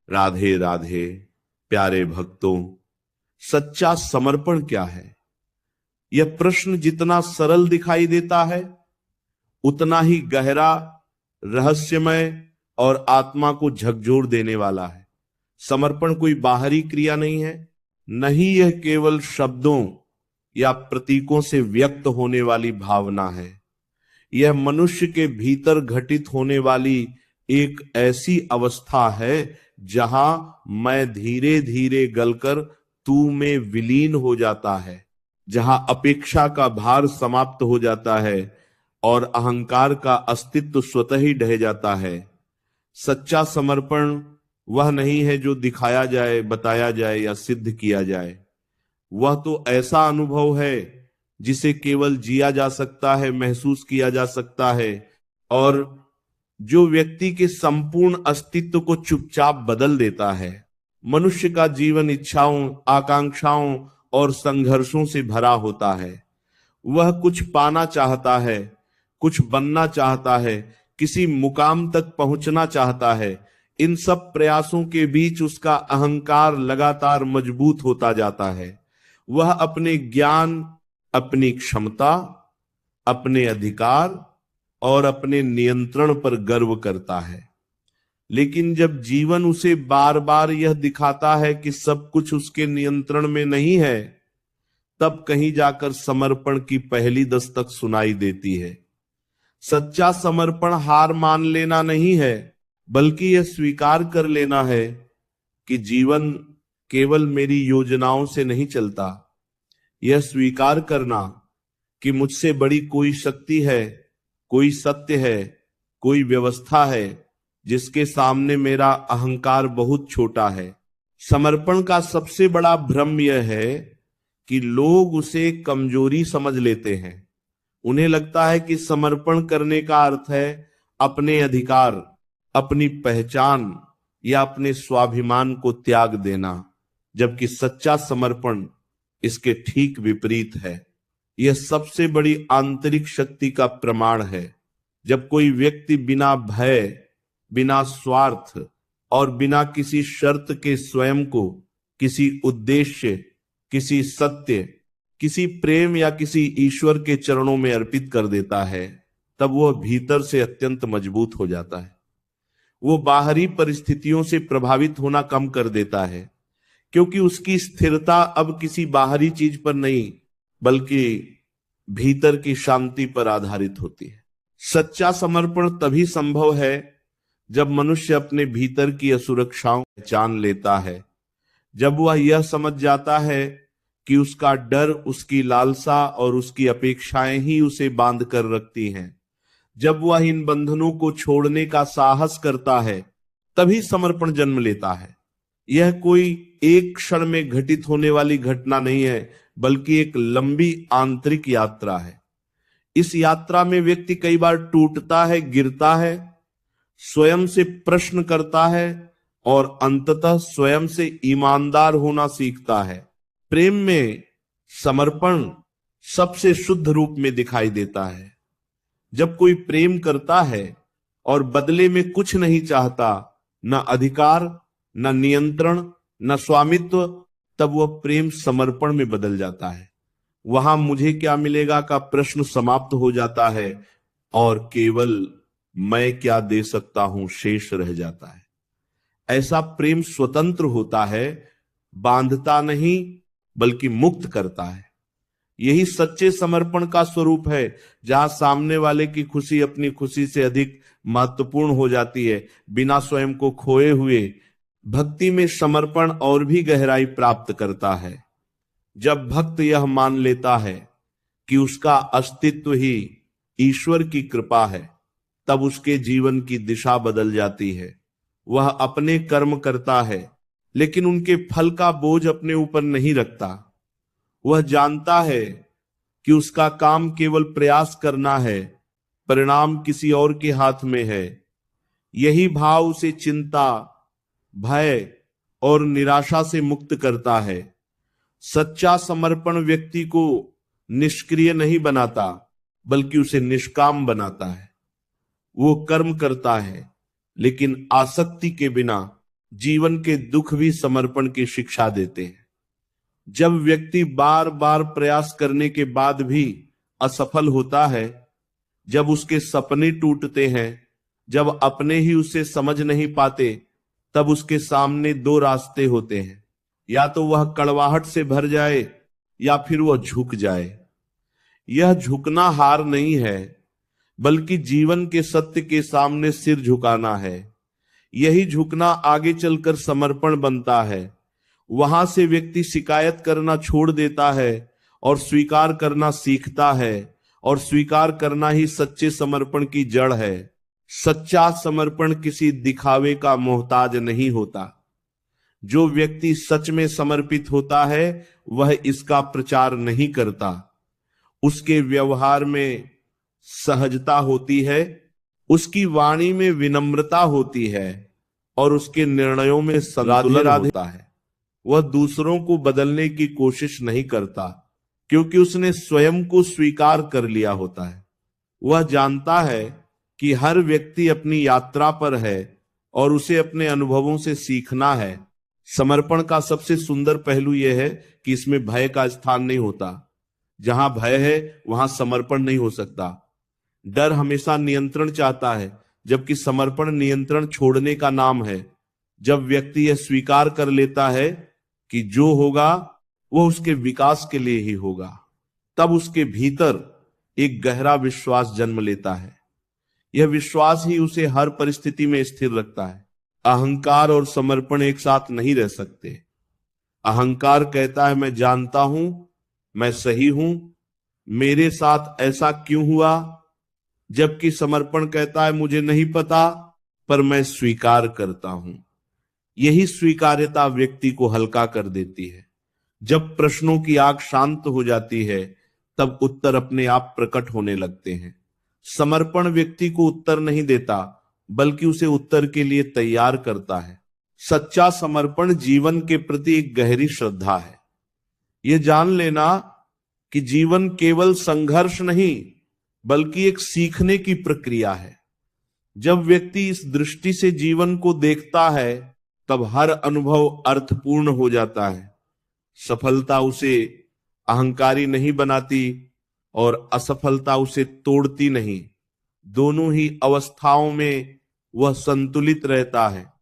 राधे राधे। प्यारे भक्तों, सच्चा समर्पण क्या है? यह प्रश्न जितना सरल दिखाई देता है उतना ही गहरा, रहस्यमय और आत्मा को झकझोर देने वाला है। समर्पण कोई बाहरी क्रिया नहीं है, नहीं यह केवल शब्दों या प्रतीकों से व्यक्त होने वाली भावना है। यह मनुष्य के भीतर घटित होने वाली एक ऐसी अवस्था है जहां मैं धीरे धीरे गलकर तू में विलीन हो जाता है, जहां अपेक्षा का भार समाप्त हो जाता है और अहंकार का अस्तित्व स्वतः ही ढह जाता है। सच्चा समर्पण वह नहीं है जो दिखाया जाए, बताया जाए या सिद्ध किया जाए। वह तो ऐसा अनुभव है जिसे केवल जिया जा सकता है, महसूस किया जा सकता है, और जो व्यक्ति के संपूर्ण अस्तित्व को चुपचाप बदल देता है। मनुष्य का जीवन इच्छाओं, आकांक्षाओं और संघर्षों से भरा होता है। वह कुछ पाना चाहता है, कुछ बनना चाहता है, किसी मुकाम तक पहुंचना चाहता है। इन सब प्रयासों के बीच उसका अहंकार लगातार मजबूत होता जाता है। वह अपने ज्ञान, अपनी क्षमता, अपने अधिकार और अपने नियंत्रण पर गर्व करता है। लेकिन जब जीवन उसे बार बार यह दिखाता है कि सब कुछ उसके नियंत्रण में नहीं है, तब कहीं जाकर समर्पण की पहली दस्तक सुनाई देती है। सच्चा समर्पण हार मान लेना नहीं है, बल्कि यह स्वीकार कर लेना है कि जीवन केवल मेरी योजनाओं से नहीं चलता। यह स्वीकार करना कि मुझसे बड़ी कोई शक्ति है, कोई सत्य है, कोई व्यवस्था है जिसके सामने मेरा अहंकार बहुत छोटा है। समर्पण का सबसे बड़ा भ्रम यह है कि लोग उसे कमजोरी समझ लेते हैं। उन्हें लगता है कि समर्पण करने का अर्थ है अपने अधिकार, अपनी पहचान या अपने स्वाभिमान को त्याग देना, जबकि सच्चा समर्पण इसके ठीक विपरीत है। यह सबसे बड़ी आंतरिक शक्ति का प्रमाण है। जब कोई व्यक्ति बिना भय, बिना स्वार्थ और बिना किसी शर्त के स्वयं को किसी उद्देश्य, किसी सत्य, किसी प्रेम या किसी ईश्वर के चरणों में अर्पित कर देता है, तब वह भीतर से अत्यंत मजबूत हो जाता है। वो बाहरी परिस्थितियों से प्रभावित होना कम कर देता है, क्योंकि उसकी स्थिरता अब किसी बाहरी चीज पर नहीं बल्कि भीतर की शांति पर आधारित होती है। सच्चा समर्पण तभी संभव है जब मनुष्य अपने भीतर की असुरक्षाओं को पहचान लेता है, जब वह यह समझ जाता है कि उसका डर, उसकी लालसा और उसकी अपेक्षाएं ही उसे बांध कर रखती हैं। जब वह इन बंधनों को छोड़ने का साहस करता है, तभी समर्पण जन्म लेता है। यह कोई एक क्षण में घटित होने वाली घटना नहीं है, बल्कि एक लंबी आंतरिक यात्रा है। इस यात्रा में व्यक्ति कई बार टूटता है, गिरता है, स्वयं से प्रश्न करता है और अंततः स्वयं से ईमानदार होना सीखता है। प्रेम में समर्पण सबसे शुद्ध रूप में दिखाई देता है। जब कोई प्रेम करता है और बदले में कुछ नहीं चाहता, न अधिकार, न नियंत्रण, न स्वामित्व, तब वह प्रेम समर्पण में बदल जाता है। वहां मुझे क्या मिलेगा का प्रश्न समाप्त हो जाता है और केवल मैं क्या दे सकता हूं शेष रह जाता है। ऐसा प्रेम स्वतंत्र होता है, बांधता नहीं बल्कि मुक्त करता है। यही सच्चे समर्पण का स्वरूप है, जहां सामने वाले की खुशी अपनी खुशी से अधिक महत्वपूर्ण हो जाती है, बिना स्वयं को खोए हुए। भक्ति में समर्पण और भी गहराई प्राप्त करता है। जब भक्त यह मान लेता है कि उसका अस्तित्व ही ईश्वर की कृपा है, तब उसके जीवन की दिशा बदल जाती है। वह अपने कर्म करता है, लेकिन उनके फल का बोझ अपने ऊपर नहीं रखता। वह जानता है कि उसका काम केवल प्रयास करना है, परिणाम किसी और के हाथ में है। यही भाव उसे चिंता, भय और निराशा से मुक्त करता है। सच्चा समर्पण व्यक्ति को निष्क्रिय नहीं बनाता, बल्कि उसे निष्काम बनाता है। वो कर्म करता है, लेकिन आसक्ति के बिना, जीवन के दुख भी समर्पण की शिक्षा देते हैं। जब व्यक्ति बार बार प्रयास करने के बाद भी असफल होता है, जब उसके सपने टूटते हैं, जब अपने ही उसे समझ नहीं पाते, तब उसके सामने दो रास्ते होते हैं। या तो वह कड़वाहट से भर जाए या फिर वह झुक जाए। यह झुकना हार नहीं है, बल्कि जीवन के सत्य के सामने सिर झुकाना है। यही झुकना आगे चलकर समर्पण बनता है। वहां से व्यक्ति शिकायत करना छोड़ देता है और स्वीकार करना सीखता है, और स्वीकार करना ही सच्चे समर्पण की जड़ है। सच्चा समर्पण किसी दिखावे का मोहताज नहीं होता। जो व्यक्ति सच में समर्पित होता है वह इसका प्रचार नहीं करता। उसके व्यवहार में सहजता होती है, उसकी वाणी में विनम्रता होती है, और उसके निर्णयों में संतुलन होता है। वह दूसरों को बदलने की कोशिश नहीं करता, क्योंकि उसने स्वयं को स्वीकार कर लिया होता है। वह जानता है कि हर व्यक्ति अपनी यात्रा पर है और उसे अपने अनुभवों से सीखना है। समर्पण का सबसे सुंदर पहलू यह है कि इसमें भय का स्थान नहीं होता। जहां भय है वहां समर्पण नहीं हो सकता। डर हमेशा नियंत्रण चाहता है, जबकि समर्पण नियंत्रण छोड़ने का नाम है। जब व्यक्ति यह स्वीकार कर लेता है कि जो होगा वह उसके विकास के लिए ही होगा, तब उसके भीतर एक गहरा विश्वास जन्म लेता है। यह विश्वास ही उसे हर परिस्थिति में स्थिर रखता है। अहंकार और समर्पण एक साथ नहीं रह सकते। अहंकार कहता है मैं जानता हूं, मैं सही हूं, मेरे साथ ऐसा क्यों हुआ, जबकि समर्पण कहता है मुझे नहीं पता, पर मैं स्वीकार करता हूं। यही स्वीकार्यता व्यक्ति को हल्का कर देती है। जब प्रश्नों की आग शांत हो जाती है, तब उत्तर अपने आप प्रकट होने लगते हैं। समर्पण व्यक्ति को उत्तर नहीं देता, बल्कि उसे उत्तर के लिए तैयार करता है। सच्चा समर्पण जीवन के प्रति एक गहरी श्रद्धा है। यह जान लेना कि जीवन केवल संघर्ष नहीं, बल्कि एक सीखने की प्रक्रिया है। जब व्यक्ति इस दृष्टि से जीवन को देखता है, तब हर अनुभव अर्थपूर्ण हो जाता है। सफलता उसे अहंकारी नहीं बनाती और असफलता उसे तोड़ती नहीं। दोनों ही अवस्थाओं में वह संतुलित रहता है।